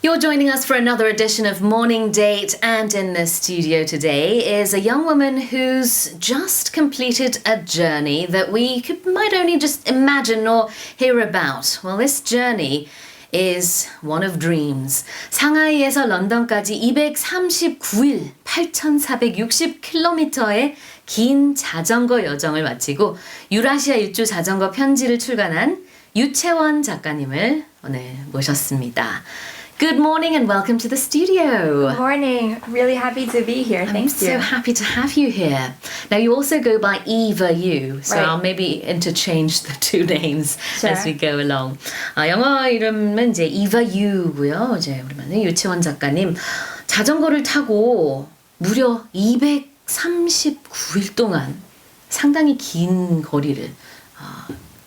You're joining us for another edition of Morning Date, and in the studio today is a young woman who's just completed a journey that might only just imagine or hear about. Well, this journey is one of dreams. 상하이에서 런던까지 239일, 8,460km의 긴 자전거 여정을 마치고 유라시아 일주 자전거 편지를 출간한 유채원 작가님을 오늘 모셨습니다. Good morning and welcome to the studio. Good morning. Really happy to be here. Thank you. I'm so happy to have you here. Now you also go by Eva Yoo, so Right. I'll maybe interchange the two names Sure. as we go along. 영어 이름은 이제 Eva Yoo고요. 이제 우리만의 유채원 작가님 자전거를 타고 무려 239일 동안 상당히 긴 거리를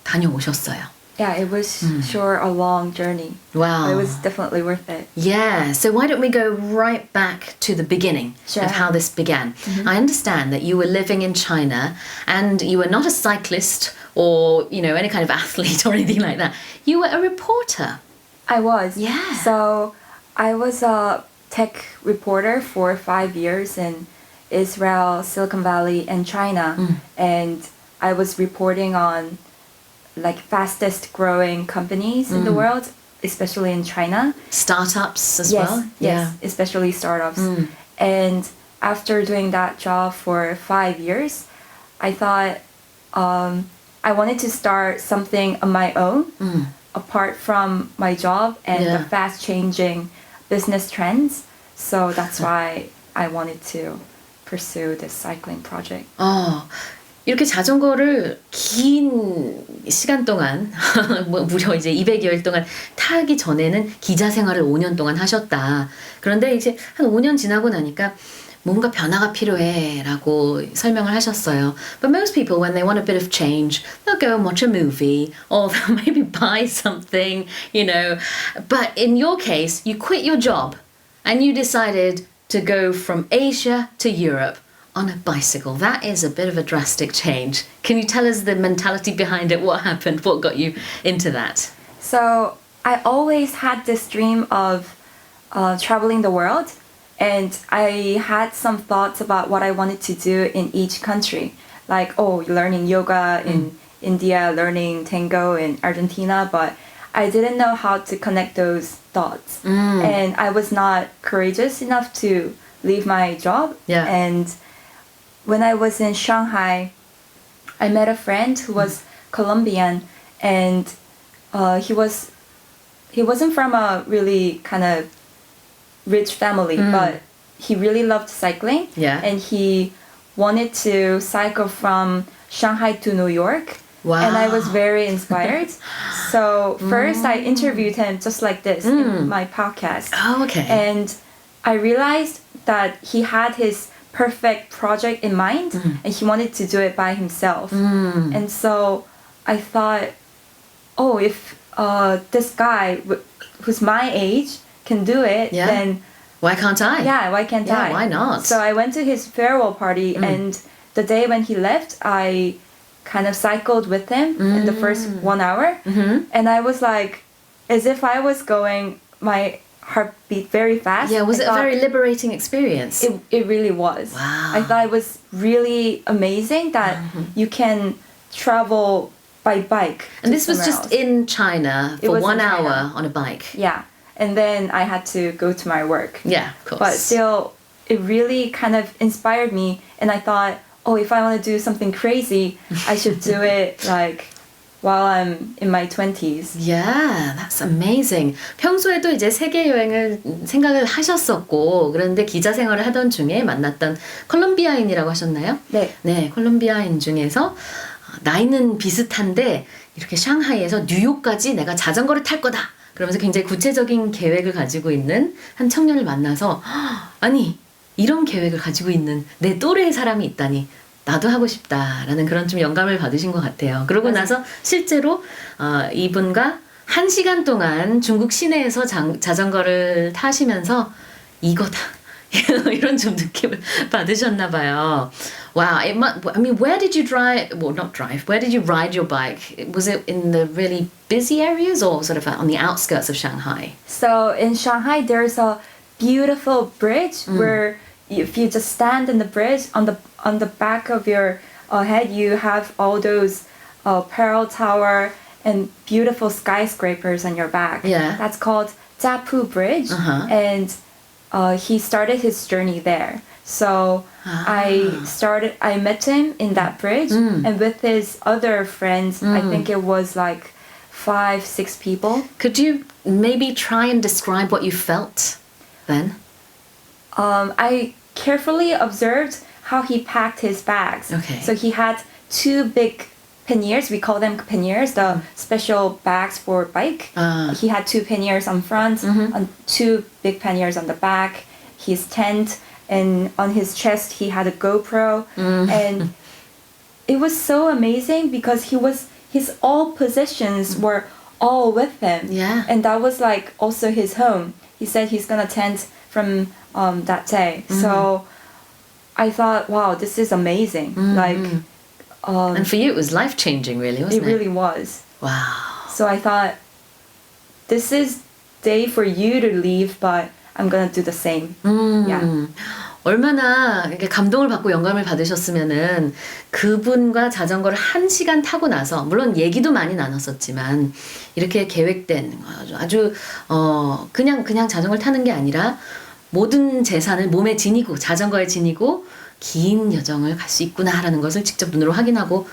다녀오셨어요. Yeah, it was sure a long journey. Wow. But it was definitely worth it. Yeah, so why don't we go right back to the beginning Sure. of how this began? I understand that you were living in China and you were not a cyclist or, any kind of athlete or anything like that. You were a reporter. I was. Yeah. So I was a tech reporter for 5 years in Israel, Silicon Valley, and China. And I was reporting on fastest growing companies in the world, especially in China. Startups as Yes, well? yes, especially startups. And after doing that job for 5 years, I thought I wanted to start something on my own, apart from my job and the fast changing business trends. So that's why I wanted to pursue this cycling project. 이렇게 자전거를 긴 시간 동안 무려 이제 200여일 동안 타기 전에는 기자 생활을 5년 동안 하셨다. 그런데 이제 한 5년 지나고 나니까 뭔가 변화가 필요해라고 설명을 하셨어요. But most people, when they want a bit of change, they'll go and watch a movie or they'll maybe buy something, But in your case, you quit your job and you decided to go from Asia to Europe. On a bicycle. That is a bit of a drastic change. Can you tell us the mentality behind it? What happened? What got you into that? So I always had this dream of traveling the world, and I had some thoughts about what I wanted to do in each country. Learning yoga in India, learning tango in Argentina, but I didn't know how to connect those thoughts. And I was not courageous enough to leave my job. Yeah. And when I was in Shanghai, I met a friend who was Colombian, and he wasn't from a really kind of rich family, but he really loved cycling. Yeah. And he wanted to cycle from Shanghai to New York. Wow. And I was very inspired. So first I interviewed him just like this in my podcast. Oh, okay. And I realized that he had his perfect project in mind, and he wanted to do it by himself. And so I thought, if this guy who's my age can do it, then why can't I? Yeah, why can't I? Why not? So I went to his farewell party, and the day when he left, I kind of cycled with him in the first 1 hour, and I was like, as if I was going, my heart beat very fast. Yeah, was it a very liberating experience? It really was. Wow. I thought it was really amazing that you can travel by bike. And to this was somewhere just else. in China It for was 1 in hour China. on a bike. Yeah. And then I had to go to my work. Yeah, of course. But still, it really kind of inspired me. And I thought, if I want to do something crazy, I should do it while I'm in my 20s. Yeah, that's amazing. 평소에도 이제 세계 여행을 생각을 하셨었고, 그런데 기자 생활을 하던 중에 만났던 콜롬비아인이라고 하셨나요? 네. 네, 콜롬비아인 중에서 나이는 비슷한데 이렇게 샹하이에서 뉴욕까지 내가 자전거를 탈 거다. 그러면서 굉장히 구체적인 계획을 가지고 있는 한 청년을 만나서 아니, 이런 계획을 가지고 있는 내 또래의 사람이 있다니 나도 하고 싶다라는 그런 좀 영감을 받으신 것 같아요. 그러고 나서 실제로 이분과 1시간 동안 중국 시내에서 자전거를 타시면서 이거다. 이런 좀 느낌을 받으셨나 봐요. Wow, I mean, where did you drive? Well, not drive. Where did you ride your bike? Was it in the really busy areas or sort of on the outskirts of Shanghai? So in Shanghai, there's a beautiful bridge where if you just stand in the bridge on the back of your head, you have all those Pearl Tower and beautiful skyscrapers on your back. Yeah. That's called Jiapu Bridge, and he started his journey there. So I met him in that bridge, and with his other friends, I think it was like 5-6 people. Could you maybe try and describe what you felt then? I carefully observed how he packed his bags. Okay. So he had 2 big panniers, we call them panniers, the special bags for bike. He had 2 panniers on front, and 2 big panniers on the back, his tent, and on his chest he had a GoPro. And it was so amazing because his all possessions were all with him. Yeah. And that was like also his home. He said he's gonna tent from that day. So I thought, wow, this is amazing. Like, And for you, it was life-changing, really, wasn't it? it really was. Wow. So I thought, this is day for you to leave, but I'm gonna do the same. Yeah. 얼마나 이렇게 감동을 받고 영감을 받으셨으면은 그분과 자전거를 1시간 타고 나서 물론 얘기도 많이 나눴었지만 이렇게 계획된 아주 그냥 자전거를 타는 게 아니라 모든 재산을 몸에 지니고 자전거에 지니고 긴 여정을 갈 수 있구나라는 것을 직접 눈으로 확인하고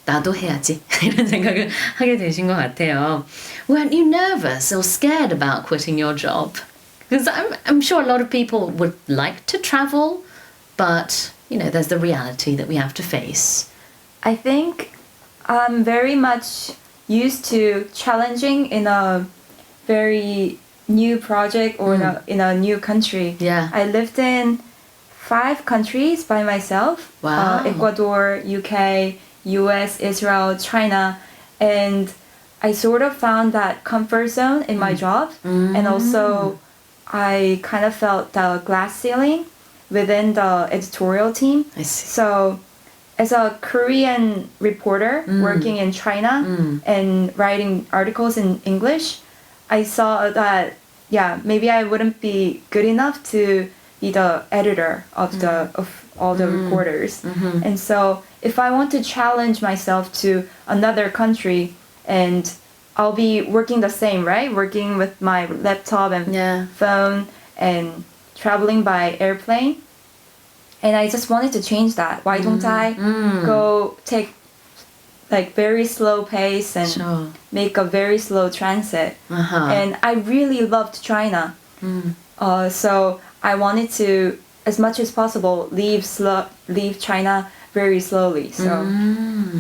나도 해야지 이런 생각을 하게 되신 것 같아요. Weren't you nervous or scared about quitting your job? Because I'm sure a lot of people would like to travel, but you know, there's the reality that we have to face. I think I'm very much used to challenging in a very new project or in a new country. Yeah. I lived in 5 countries by myself. Wow. Ecuador, UK, US, Israel, China. And I sort of found that comfort zone in my job. And also I kind of felt the glass ceiling within the editorial team. I see. So as a Korean reporter working in China and writing articles in English, I saw that, yeah, maybe I wouldn't be good enough to be the editor of all the reporters. And so if I want to challenge myself to another country, and I'll be working the same, right? Working with my laptop and phone and traveling by airplane. And I just wanted to change that. Why don't I go take like very slow pace and Sure. make a very slow transit? And I really loved China. So I wanted to, as much as possible, leave China very slowly. So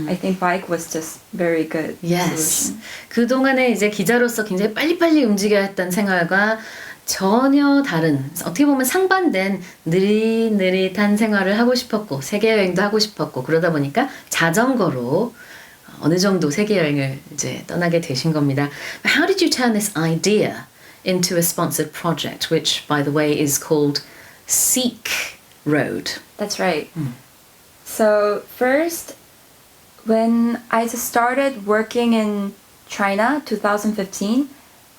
I think bike was just very good Yes. solution. 그동안에 이제 기자로서 굉장히 빨리빨리 움직여야 했던 생활과 전혀 다른, 어떻게 보면 상반된 느릿느릿한 생활을 하고 싶었고 세계 여행도 하고 싶었고 그러다 보니까 자전거로 어느 정도 세계 여행을 이제 떠나게 되신 겁니다. How did you turn this idea into a sponsored project, which by the way is called Seek Road? That's right. So first, when I just started working in China, 2015,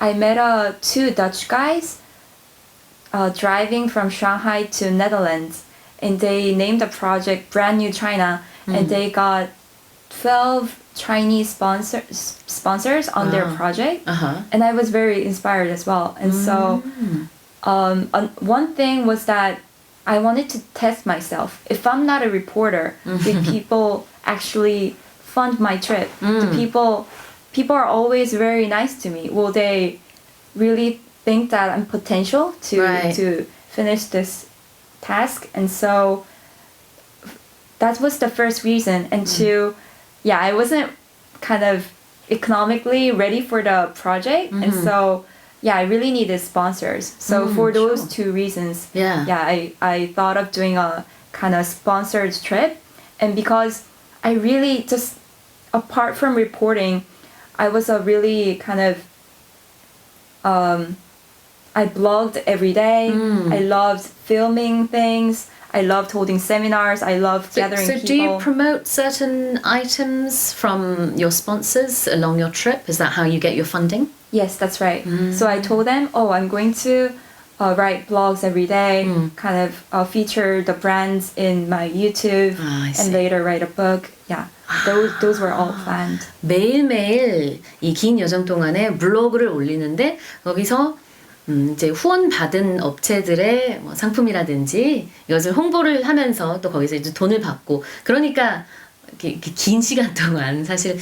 I met 2 Dutch guys driving from Shanghai to Netherlands, and they named the project Brand New China, and they got 12 Chinese sponsors on their project, and I was very inspired as well. And so one thing was that I wanted to test myself. If I'm not a reporter, do people actually fund my trip? Do people are always very nice to me. Will they really think that I'm potential to finish this task? And so that was the first reason. And 2, yeah, I wasn't kind of economically ready for the project. And so, yeah, I really needed sponsors. So for those 2 reasons, I thought of doing a kind of sponsored trip. And because I really just, apart from reporting, I was a really kind of I blogged every day. I loved filming things. I loved holding seminars. I loved gathering so people. do you promote certain items from your sponsors along your trip? Is that how you get your funding? Yes, that's right. So I told them, oh, I'm going to write blogs every day, kind of feature the brands in my YouTube, I see. and later write a book. Yeah, those were all planned. 매일매일 이 긴 여정 동안에 블로그를 올리는데 거기서 이제 후원 받은 업체들의 뭐 상품이라든지 이것을 홍보를 하면서 또 거기서 이제 돈을 받고 그러니까 이렇게 긴 시간 동안 사실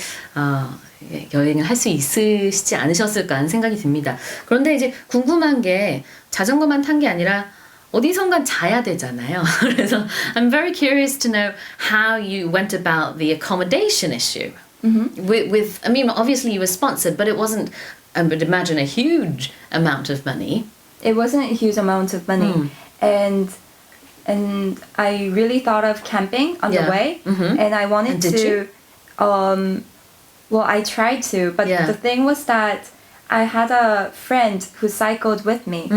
여행을 할 수 있으시지 않으셨을까 하는 생각이 듭니다. 그런데 이제 궁금한 게 자전거만 탄 게 아니라 어디선간 자야 되잖아요. 그래서 I'm very curious to know how you went about the accommodation issue. With I mean, obviously you were sponsored, but it wasn't, I would imagine, a huge amount of money. It wasn't a huge amount of money, and I really thought of camping on Yeah. the way, and I wanted And did to. you? Well, I tried to, but Yeah. the thing was that I had a friend who cycled with me.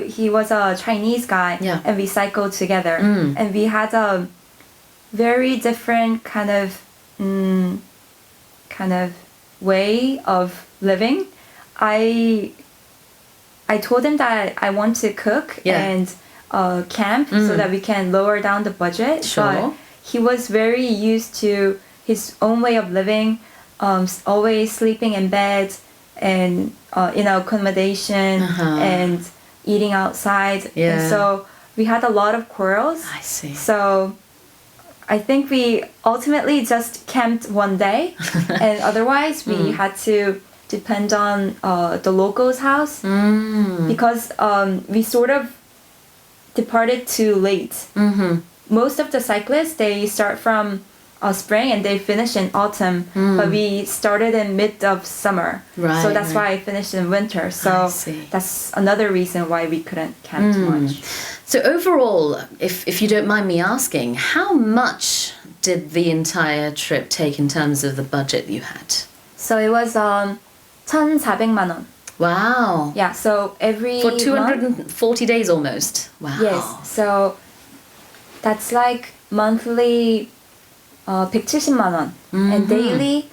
He was a Chinese guy, Yeah. and we cycled together, and we had a very different kind of way of living. I told him that I want to cook Yeah. and camp so that we can lower down the budget. Sure. But he was very used to his own way of living, always sleeping in bed and in accommodation and eating outside. Yeah. And so we had a lot of quarrels. I see. So I think we ultimately just camped one day, and otherwise we had to depend on the locals' house because we sort of departed too late. Most of the cyclists, they start from spring and they finish in autumn, but we started in mid of summer. Right, So that's right. why I finished in winter. I So see. that's another reason why we couldn't camp too much. So overall, if you don't mind me asking, how much did the entire trip take in terms of the budget you had? So it was 1,400만 원. Wow. Yeah, so every For month, 240 days almost. Wow. yes, so that's like monthly 170만 원 and daily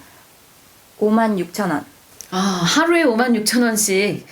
56,000원. 하루에 56,000원씩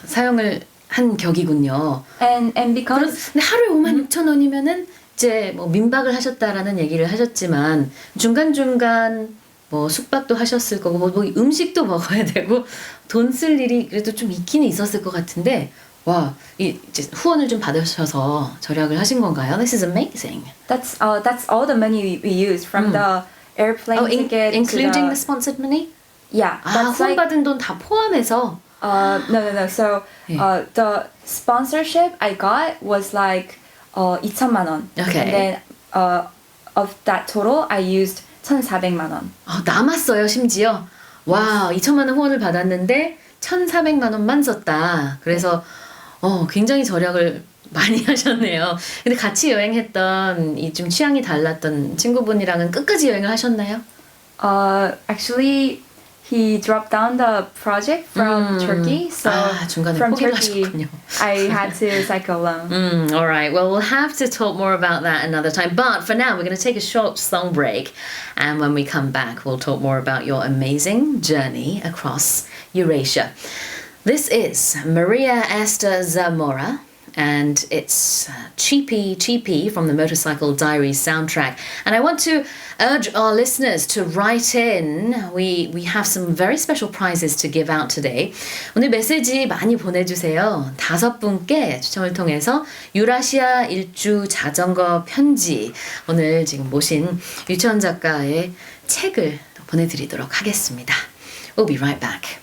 사용을 한 격이군요. And because 근데 하루에 56,000원이면은 이제 뭐 민박을 하셨다라는 얘기를 하셨지만 중간중간 뭐 숙박도 하셨을 거고 뭐 음식도 먹어야 되고 돈 쓸 일이 그래도 좀 있기는 있었을 것 같은데 와, 이제 후원을 좀 받으셔서 절약을 하신 건가요? This is amazing. that's all the money we used from the airplane ticket including to the sponsored money? yeah, that's 후원 like 받은 돈 다 포함해서 no. So Yeah. the sponsorship I got was like 2천만 원. Okay. And then of that total I used 1,400만 원. 남았어요, 심지어. 와, 2천만 원 후원을 받았는데 1,400만 원만 썼다. 그래서 굉장히 절약을 많이 하셨네요. 근데 같이 여행했던 이 좀 취향이 달랐던 친구분이랑은 끝까지 여행을 하셨나요? Actually, he dropped down the project from Turkey. So 중간에 from 포기를 Turkey, 하셨군요. I had to cycle alone. All right. Well, we'll have to talk more about that another time. But for now, we're going to take a short song break. And when we come back, we'll talk more about your amazing journey across Eurasia. This is Maria Esther Zamora. And it's Cheapy Cheapy from the Motorcycle Diaries soundtrack. And I want to urge our listeners to write in. We have some very special prizes to give out today. 오늘 메시지 많이 보내주세요. 5분께 추첨을 통해서 유라시아 일주 자전거 편지, 오늘 지금 모신 유치원 작가의 책을 보내드리도록 하겠습니다. We'll be right back.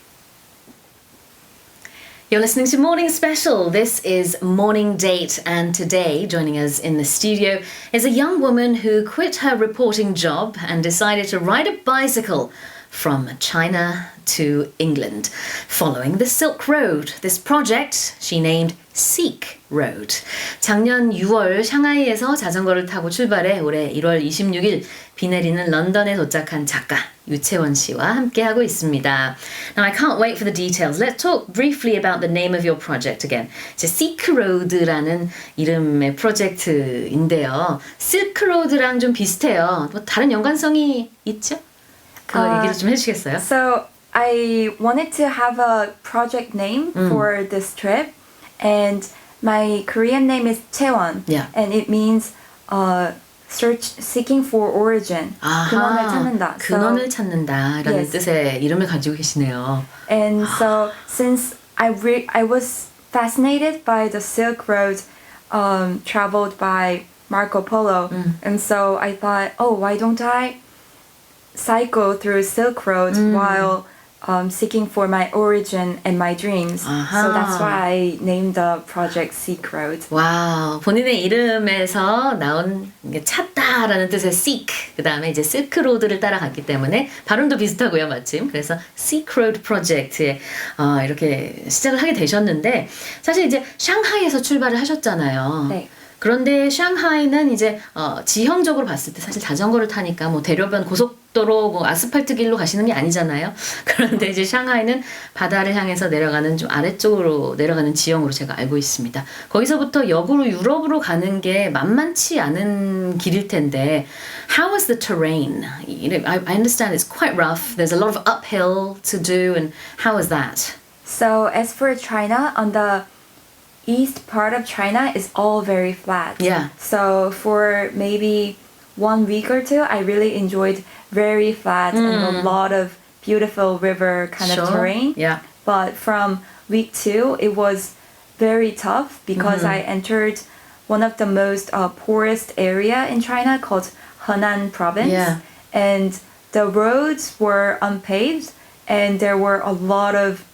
You're listening to Morning Special. This is Morning Date, and today joining us in the studio is a young woman who quit her reporting job and decided to ride a bicycle from China to England. Following the Silk Road, this project she named Seek Road. 작년 6월 샹하이에서 자전거를 타고 출발해 올해 1월 26일 비 내리는 런던에 도착한 작가 유채원 씨와 함께하고 있습니다. Now I can't wait for the details. Let's talk briefly about the name of your project again. 이제 Seek Road라는 이름의 프로젝트인데요. Silk Road랑 좀 비슷해요. 뭐 다른 연관성이 있죠? 그거 얘기를 좀 해주시겠어요? So I wanted to have a project name for this trip, and my Korean name is Chaewon, Yeah. and it means seeking for origin. 근원을 찾는다. 근원을 찾는다라는 Yes. 뜻의 이름을 가지고 계시네요. And so since I was fascinated by the Silk Road traveled by Marco Polo, and so I thought, oh, why don't I cycle through Silk Road while seeking for my origin and my dreams. So that's why I named the project Seek Road. 와우, 본인의 이름에서 나온 찾다라는 뜻의 seek, 그 다음에 이제 실크로드를 따라갔기 때문에 발음도 비슷하고요, 마침. 그래서 Seek Road 프로젝트에 이렇게 시작을 하게 되셨는데 사실 이제 샹하이에서 출발을 하셨잖아요. 네. 그런데 샹하이는 이제 지형적으로 봤을 때 사실 자전거를 타니까 뭐 대로변 고속도로 뭐 아스팔트 길로 가시는 게 아니잖아요. 그런데 이제 샹하이는 바다를 향해서 내려가는 좀 아래쪽으로 내려가는 지형으로 제가 알고 있습니다. 거기서부터 역으로 유럽으로 가는 게 만만치 않은 길일 텐데 how was the terrain? I understand it's quite rough. There's a lot of uphill to do and how was that? So as for China, on the east part of China is all very flat. Yeah. So for maybe 1 week or two, I really enjoyed very flat and a lot of beautiful river kind of terrain. Yeah. But from week 2, it was very tough because I entered one of the most poorest area in China called Henan province. Yeah. And the roads were unpaved and there were a lot of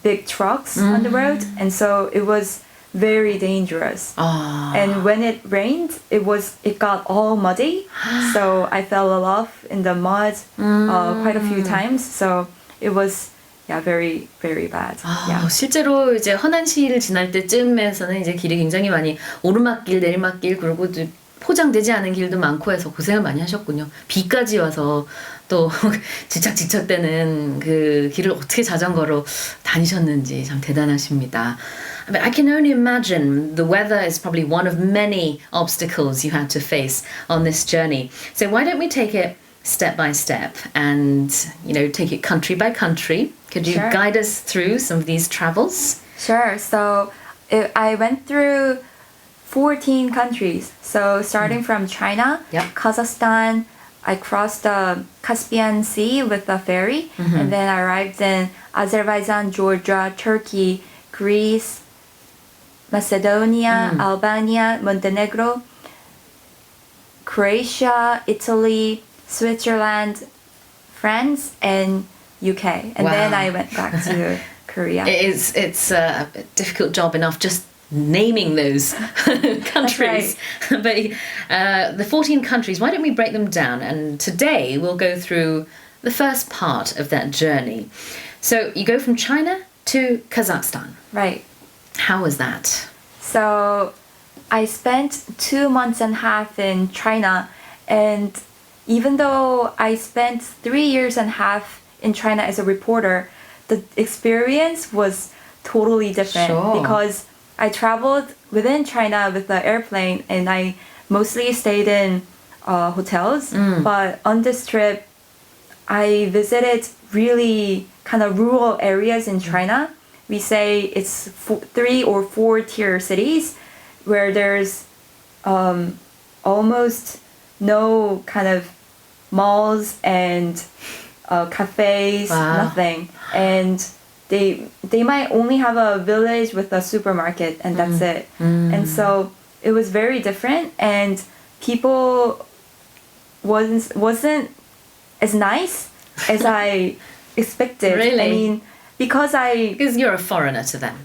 big trucks on the road, and so it was very dangerous. And when it rained, it got all muddy, so I fell off in the mud quite a few times. So it was very very bad. Yeah. 실제로 이제 허난시를 지날 때쯤에서는 이제 길이 굉장히 많이 오르막길, 내리막길 그리고 또 포장되지 않은 길도 많고 해서 고생을 많이 하셨군요. 비까지 와서 또 지착지척되는 그 길을 어떻게 자전거로 다니셨는지 참 대단하십니다. But I can only imagine the weather is probably one of many obstacles you had to face on this journey. So why don't we take it step by step and, take it country by country. Could you Sure. guide us through some of these travels? Sure. So I went through 14 countries. So starting from China, Yep. Kazakhstan, I crossed the Caspian Sea with a ferry, and then I arrived in Azerbaijan, Georgia, Turkey, Greece, Macedonia, Albania, Montenegro, Croatia, Italy, Switzerland, France, and UK. And then Wow. I went back to Korea. It's a difficult job enough just naming those countries. But the 14 countries, why don't we break them down? And today we'll go through the first part of that journey. So you go from China to Kazakhstan. Right. How was that? So I spent 2 months and a half in China, and even though I spent 3 years and a half in China as a reporter, the experience was totally different Sure. because I traveled within China with the airplane and I mostly stayed in hotels. But on this trip, I visited really kind of rural areas in China. We say it's 3 or 4 tier cities where there's almost no kind of malls and cafes, Wow. nothing. And they might only have a village with a supermarket and that's it. And so it was very different and people wasn't as nice as I expected. Really? I mean, because Because you're a foreigner to them.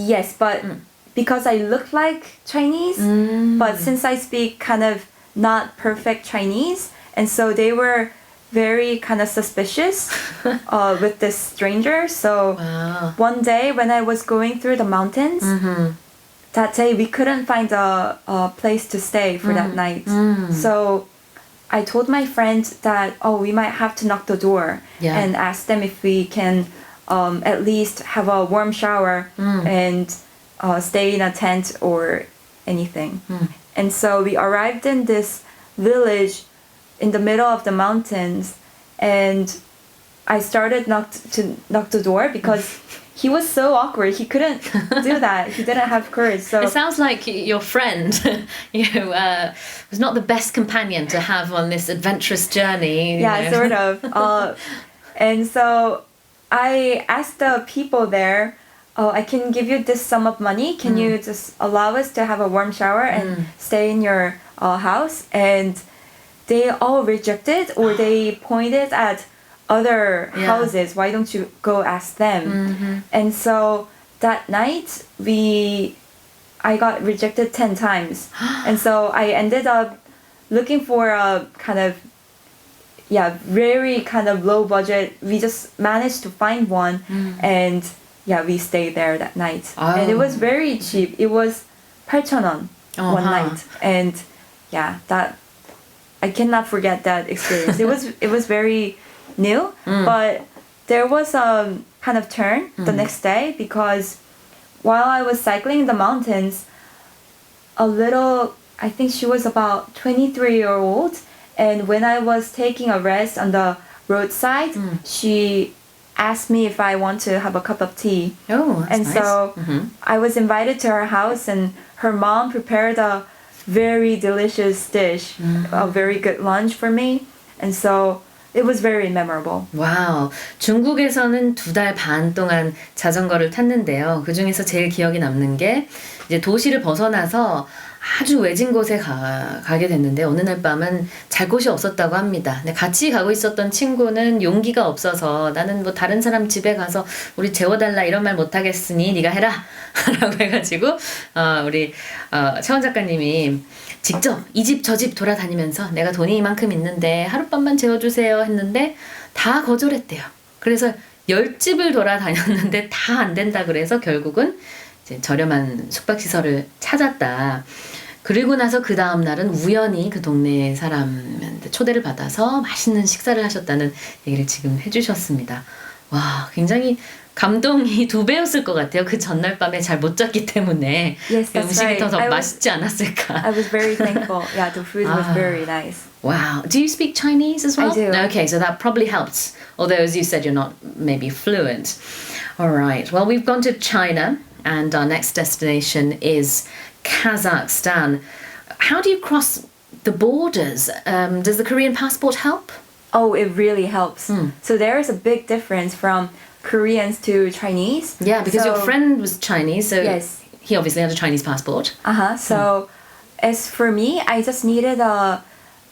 yes, but because I look like Chinese, but since I speak kind of not perfect Chinese, and so they were very kind of suspicious with this stranger. So Wow. one day when I was going through the mountains, that day we couldn't find a place to stay for that night. So I told my friend that, we might have to knock the door Yeah. and ask them if we can at least have a warm shower and stay in a tent or anything. And so we arrived in this village in the middle of the mountains, and I started to knock the door because he was so awkward. He couldn't do that. He didn't have courage. So It sounds like your friend, was not the best companion to have on this adventurous journey. yeah, sort of. And so I asked the people there, I can give you this sum of money. Can you just allow us to have a warm shower and stay in your house? And they all rejected, or they pointed at other houses. Why don't you go ask them? And so that night I got rejected 10 times. And so I ended up looking for a kind of very kind of low budget. We just managed to find one, and we stayed there that night. And it was very cheap. It was 8,000원 one night. And that I cannot forget that experience. It was very new, but there was a kind of turn the next day, because while I was cycling in the mountains, I think she was about 23-year-old, and when I was taking a rest on the roadside, she asked me if I want to have a cup of tea. Oh, that's And nice. so I was invited to her house, and her mom prepared a very delicious dish, a very good lunch for me. And so it was very memorable. 와우. 중국에서는 2달 반 동안 자전거를 탔는데요. 그 중에서 제일 기억에 남는 게 이제 도시를 벗어나서 아주 외진 곳에 가게 됐는데, 어느 날 밤은 잘 곳이 없었다고 합니다. 근데 같이 가고 있었던 친구는 용기가 없어서, 나는 뭐 다른 사람 집에 가서 우리 재워달라 이런 말 못하겠으니 네가 해라 라고 해가지고 우리 채원 작가님이 직접 이 집 저 집 돌아다니면서 내가 돈이 이만큼 있는데 하룻밤만 재워주세요 했는데 다 거절했대요. 그래서 10집을 돌아다녔는데 다 안 된다 그래서 결국은 이제 저렴한 숙박시설을 찾았다. 그리고 나서 그 다음 날은 우연히 그 동네 사람한테 초대를 받아서 맛있는 식사를 하셨다는 얘기를 지금 해주셨습니다. 와, 굉장히 감동이 2배였을 것 같아요. 그 전날 밤에 잘 못 잤기 때문에 Yes, 그 that's 음식이 right. 더 맛있지 않았을까. I was very thankful. Yeah, the food was very nice. Wow. Do you speak Chinese as well? I do. Okay, so that probably helps. Although, as you said, you're not maybe fluent. All right. Well, we've gone to China, and our next destination is Kazakhstan. How do you cross the borders? Does the Korean passport help? Oh, it really helps. So there is a big difference from Koreans to Chinese. Yeah, because your So- friend was Chinese, so Yes. he obviously had a Chinese passport. So as for me, I just needed a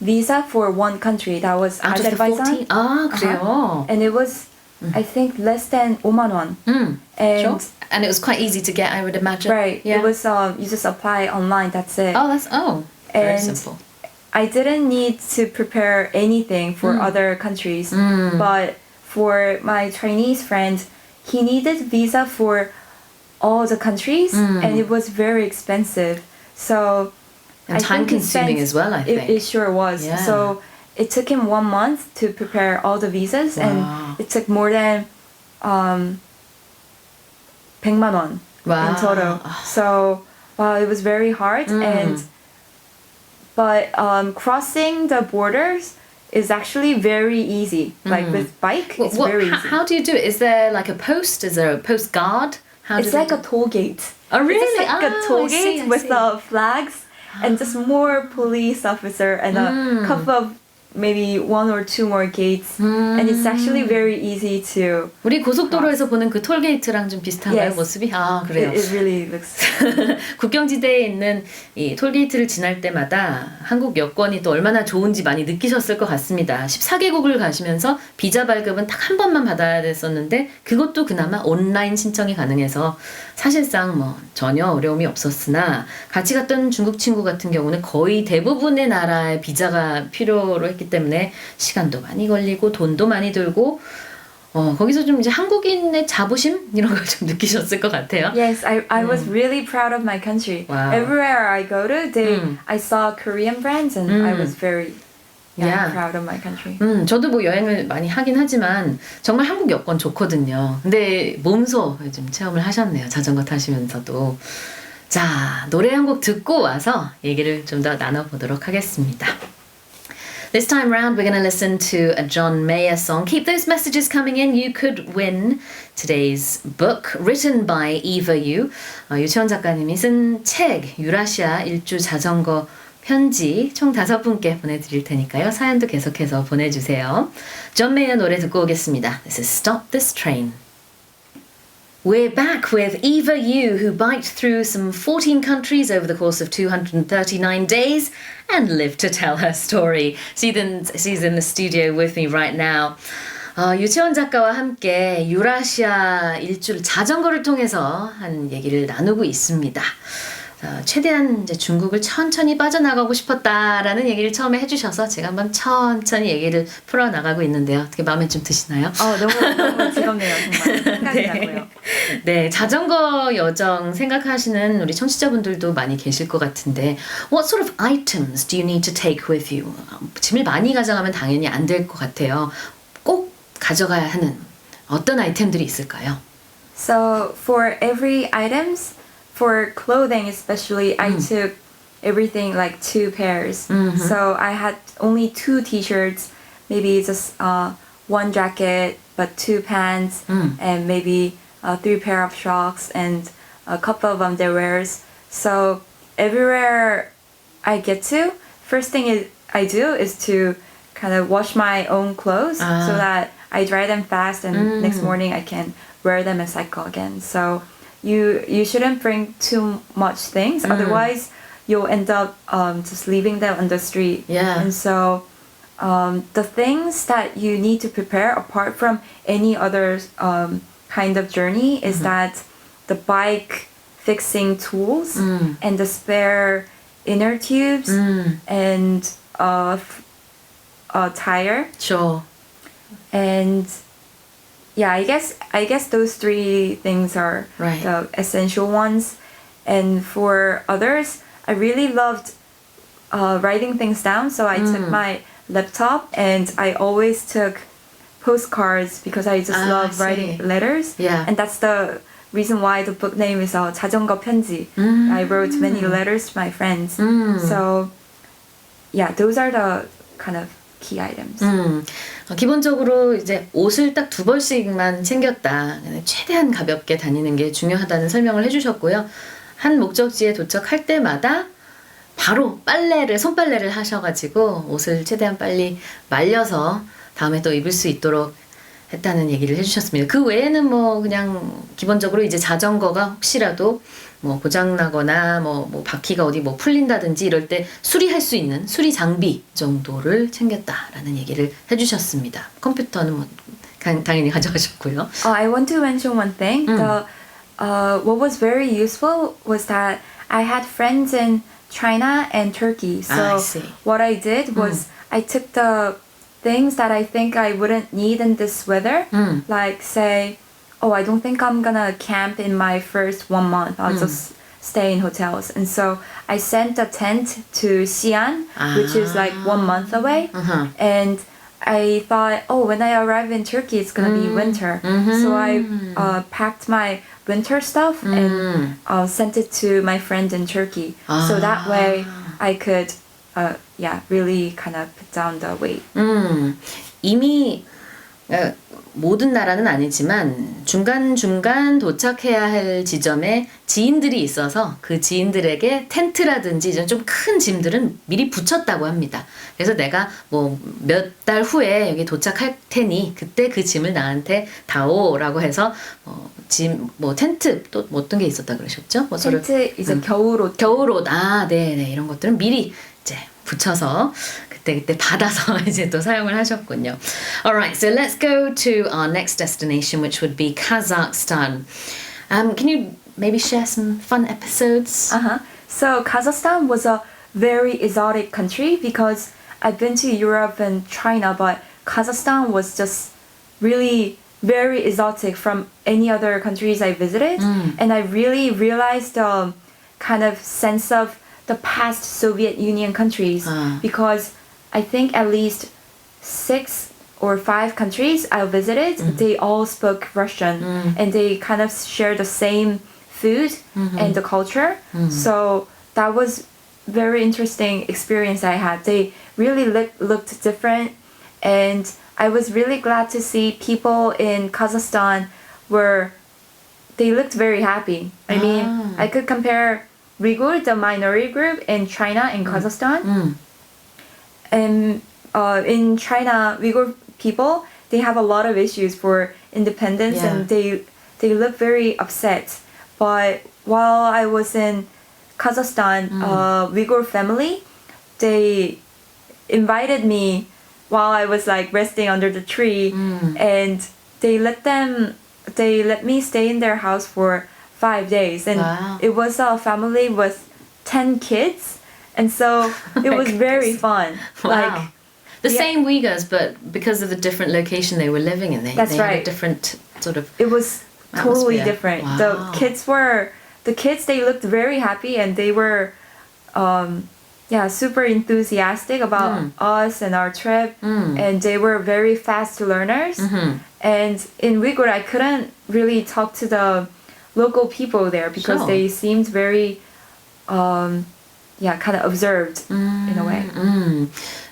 visa for one country. That was Out of the 14? Azerbaijan. 아, 그래요. And it was, I think, less than 5만 원. And Sure. And it was quite easy to get, I would imagine. right, Yeah. it was you just apply online. That's it. Very And simple. I didn't need to prepare anything for other countries, but for my Chinese friend, he needed visa for all the countries, and it was very expensive. So And I time think he consuming spent- as well, I think. It sure was. Yeah. So it took him 1 month to prepare all the visas, Wow. and it took more than 100만 원 Wow. in total. So it was very hard, but crossing the borders is actually very easy. Like with bike, it's very easy. How do you do it? Is there like a post? Is there a post guard? How It's do like they a toll gate. Oh, really? It's like a toll I see, gate I with see. flags and just more police officer and a couple of maybe 1 or 2 more gates. And it's actually very easy to. 우리 고속도로에서 보는 그 톨게이트랑 좀 비슷한가요, Yes. 모습이? 아, 그래요. It really looks. 국경지대에 있는 이 톨게이트를 지날 때마다 한국 여권이 또 얼마나 좋은지 많이 느끼셨을 것 같습니다. 14개국을 가시면서 비자 발급은 딱 한 번만 받아야 됐었는데 그것도 그나마 온라인 신청이 가능해서 사실상 뭐 전혀 어려움이 없었으나 같이 갔던 중국 친구 같은 경우는 거의 대부분의 나라의 비자가 필요로 했기 때문에 시간도 많이 걸리고 돈도 많이 들고 거기서 좀 이제 한국인의 자부심 이런 걸 좀 느끼셨을 것 같아요. Yes, I was really proud of my country. Wow. Everywhere I go to, I saw Korean brands and I was very Yeah. proud of my country. 저도 뭐 여행을 많이 하긴 하지만 정말 한국 여권 좋거든요. 근데 몸소 좀 체험을 하셨네요. 자전거 타시면서도. 자, 노래 한 곡 듣고 와서 얘기를 좀 더 나눠보도록 하겠습니다. This time round, we're going to listen to a John Mayer song. Keep those messages coming in. You could win today's book written by Eva Yoo. 유치원 작가님이 쓴 책 유라시아 일주 자전거 편지 총 5분께 보내드릴 테니까요. 사연도 계속해서 보내주세요. 존 메이어 노래 듣고 오겠습니다. This is Stop This Train. We're back with Eva Yoo, who biked through some 14 countries over the course of 239 days and lived to tell her story. She's in the studio with me right now. 유치원 작가와 함께 유라시아 일주를 자전거를 통해서 한 얘기를 나누고 있습니다. 최대한 이제 중국을 천천히 빠져나가고 싶었다라는 얘기를 처음에 해주셔서 제가 한번 천천히 얘기를 풀어나가고 있는데요. 어떻게 마음에 좀 드시나요? 너무 즐겁네요. 정말 생각이 나고요. 네, 자전거 여정 생각하시는 우리 청취자분들도 많이 계실 것 같은데 What sort of items do you need to take with you? 짐을 많이 가져가면 당연히 안 될 것 같아요. 꼭 가져가야 하는 어떤 아이템들이 있을까요? So for every items, for clothing especially, I took everything like 2 pairs. So I had only 2 t-shirts, maybe just 1 jacket, but 2 pants, and maybe 3 pair of socks and a couple of underwears. So everywhere I get to, first thing I do is to kind of wash my own clothes so that I dry them fast and next morning I can wear them and cycle again. So you shouldn't bring too much things, otherwise you'll end up just leaving them on the street. Yeah. And so the things that you need to prepare apart from any other kind of journey is that the bike fixing tools and the spare inner tubes and a tire. Sure. And yeah, I guess those 3 things are Right. the essential ones. And for others, I really loved writing things down. So I took my laptop and I always took postcards because I just love I writing see. letters. Yeah. And that's the reason why the book name is 자전거 편지. I wrote many letters to my friends. So yeah, those are the kind of key items. 기본적으로 이제 옷을 딱 2벌씩만 챙겼다. 최대한 가볍게 다니는 게 중요하다는 설명을 해주셨고요. 한 목적지에 도착할 때마다 바로 손빨래를 하셔가지고 옷을 최대한 빨리 말려서 다음에 또 입을 수 있도록 했다는 얘기를 해주셨습니다. 그 외에는 뭐 그냥 기본적으로 이제 자전거가 혹시라도 뭐 고장나거나 뭐 바퀴가 어디 뭐 풀린다든지 이럴 때 수리할 수 있는 수리 장비 정도를 챙겼다라는 얘기를 해주셨습니다. 컴퓨터는 뭐 당연히 가져가셨고요. I want to mention one thing. What was very useful was that I had friends in China and Turkey. So I see. what I did was I took the things that I think I wouldn't need in this weather, like say, I don't think I'm gonna camp in my first 1 month. I'll just stay in hotels. And so I sent a tent to Xi'an, which is like 1 month away. And I thought, when I arrive in Turkey, it's gonna be winter. So I packed my winter stuff and sent it to my friend in Turkey. So that way I could really kind of put down the weight. 이미 모든 나라는 아니지만 중간중간 도착해야 할 지점에 지인들이 있어서 그 지인들에게 텐트라든지 좀 큰 짐들은 미리 붙였다고 합니다. 그래서 내가 뭐 몇 달 후에 여기 도착할 테니 그때 그 짐을 나한테 다오라고 해서 짐 뭐 텐트 또 어떤 게 있었다 그러셨죠? 뭐 텐트 이제 겨울옷. 네네 이런 것들은 미리 이제 붙여서 그때 받아서 이제 또 사용을 하셨군요. Alright, so let's go to our next destination, which would be Kazakhstan. Can you maybe share some fun episodes? So Kazakhstan was a very exotic country because I've been to Europe and China, but Kazakhstan was just really very exotic from any other countries I visited. And I really realized the kind of sense of the past Soviet Union countries because I think at least 6 or 5 countries I visited, they all spoke Russian and they kind of share the same food and the culture. So that was very interesting experience I had. They really looked different, and I was really glad to see people in Kazakhstan they looked very happy. I mean, I could compare Uyghur, the minority group in China and Kazakhstan. And in China, Uyghur people, they have a lot of issues for independence and they look very upset. But while I was in Kazakhstan, Uyghur family, they invited me while I was like resting under the tree, and they let me stay in their house for 5 days, and it was a family with 10 kids, and so it was very fun. Wow. Like the same Uyghurs, but because of the different location they were living in, they had a different sort of it was totally atmosphere. different. Wow. The kids they looked very happy, and they were super enthusiastic about us and our trip, and they were very fast learners. And in Uyghur, I couldn't really talk to the local people there because they seemed very kind of observed in a way.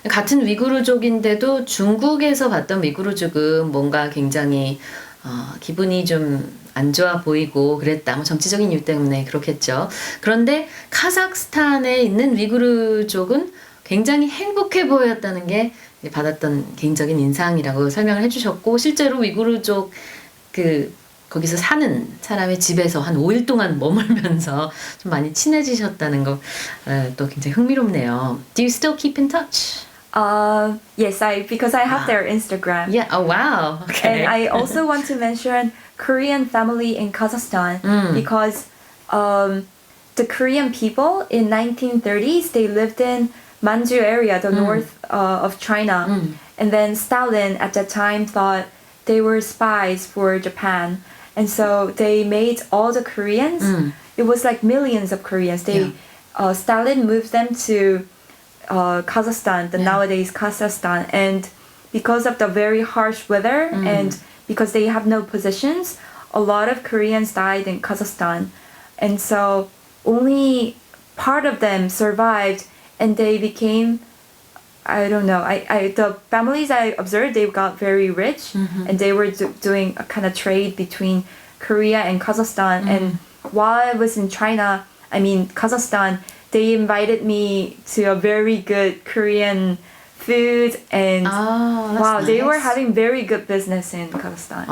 같은 위구르족인데도 중국에서 봤던 위구르족은 뭔가 굉장히 기분이 좀 안 좋아 보이고 그랬다. 뭐 정치적인 이유 때문에 그렇겠죠. 그런데 카자흐스탄에 있는 위구르족은 굉장히 행복해 보였다는 게 받았던 개인적인 인상이라고 설명을 해주셨고, 실제로 위구르족 거기서 사는 사람의 집에서 한 5일 동안 머물면서 좀 많이 친해지셨다는 거 또 굉장히 흥미롭네요. Do you still keep in touch? Yes, because I have their Instagram. Yeah. Oh wow. Okay. And I also want to mention Korean family in Kazakhstan because the Korean people in 1930s they lived in Manju area, the north of China, and then Stalin at that time thought they were spies for Japan, and so they made all the Koreans. It was like millions of Koreans. Stalin moved them to Kazakhstan, nowadays Kazakhstan, and because of the very harsh weather and because they have no positions, a lot of Koreans died in Kazakhstan, and so only part of them survived, and they became, I don't know, the families I observed, they got very rich, and they were doing a kind of trade between Korea and Kazakhstan. And while I was in Kazakhstan, they invited me to a very good Korean food, and wow, they were having very good business in Kazakhstan.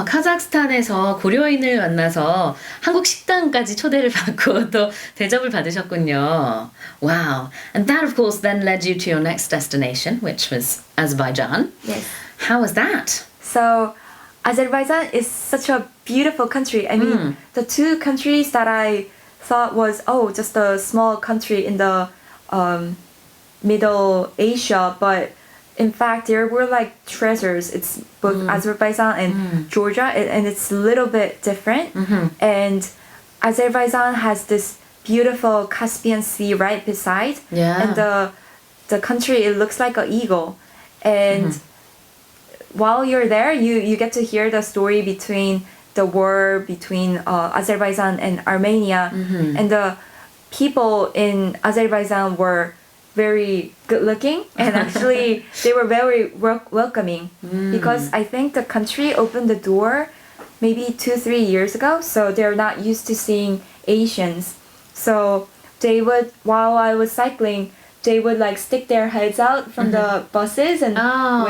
카자흐스탄에서 고려인을 만나서 한국 식당까지 초대를 받고 또 대접을 받으셨군요. Wow. And that of course then led you to your next destination, which was Azerbaijan. Yes. How was that? So Azerbaijan is such a beautiful country. I mean, the two countries that I thought was just a small country in the Middle Asia, but in fact there were like treasures. It's both Azerbaijan and Georgia, and it's a little bit different. And Azerbaijan has this beautiful Caspian Sea right beside, and the country, it looks like an eagle. And while you're there, you get to hear the story between the war between Azerbaijan and Armenia, and the people in Azerbaijan were very good looking, and actually they were very welcoming because I think the country opened the door maybe 2-3 years ago, so they're not used to seeing Asians. So they would, while I was cycling, they would like stick their heads out from the buses and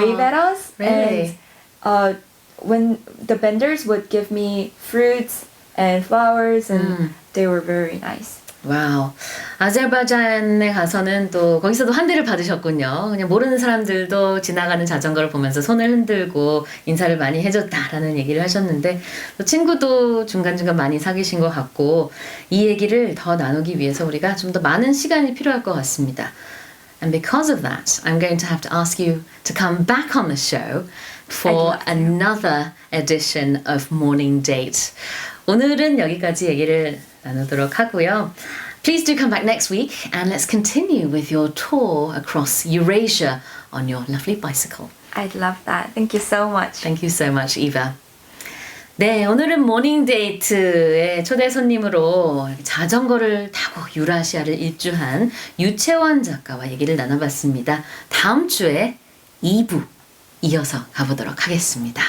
wave at us. Really? And when the vendors would give me fruits and flowers, and they were very nice. 와우. 아제르바이잔에 가서는 또 거기서도 환대를 받으셨군요. 그냥 모르는 사람들도 지나가는 자전거를 보면서 손을 흔들고 인사를 많이 해줬다라는 얘기를 하셨는데 또 친구도 중간중간 많이 사귀신 것 같고 이 얘기를 더 나누기 위해서 우리가 좀 더 많은 시간이 필요할 것 같습니다. And because of that, I'm going to have to ask you to come back on the show for love to. another edition of Morning Date. 오늘은 여기까지 얘기를 나누도록 하고요. Please do come back next week and let's continue with your tour across Eurasia on your lovely bicycle. I'd love that. Thank you so much. Thank you so much, Eva. 네, 오늘은 모닝데이트의 초대 손님으로 자전거를 타고 유라시아를 일주한 유채원 작가와 얘기를 나눠봤습니다. 다음 주에 2부 이어서 가보도록 하겠습니다.